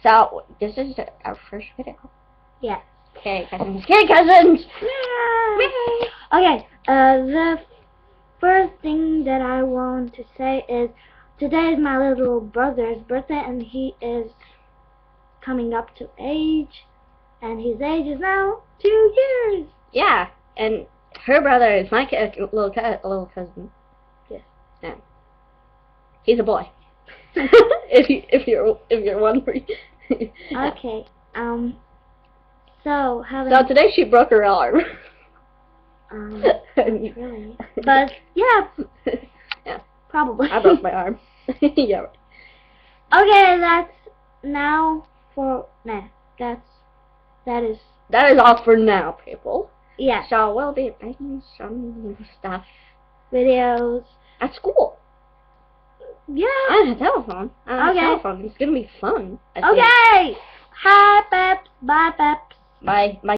So, this is our first video. Yes. Okay, cousins. Okay, cousins! Yay! Okay, the first thing that I want to say is today is my little brother's birthday, and he is coming up to age, and his age is now 2 years. Yeah, and her brother is my little cousin. Yes. Yeah. He's a boy. if you're wondering. Okay. So today she broke her arm. not really. But yeah. Yeah. Probably. I broke my arm. Yeah. Okay, that's now for that is all for now, people. yeah. So we'll be making some stuff Videos at school. Yeah. I have a telephone. Okay. Telephone. It's gonna be fun. Okay. Hi, Peps. Bye, Peps. Bye. Bye.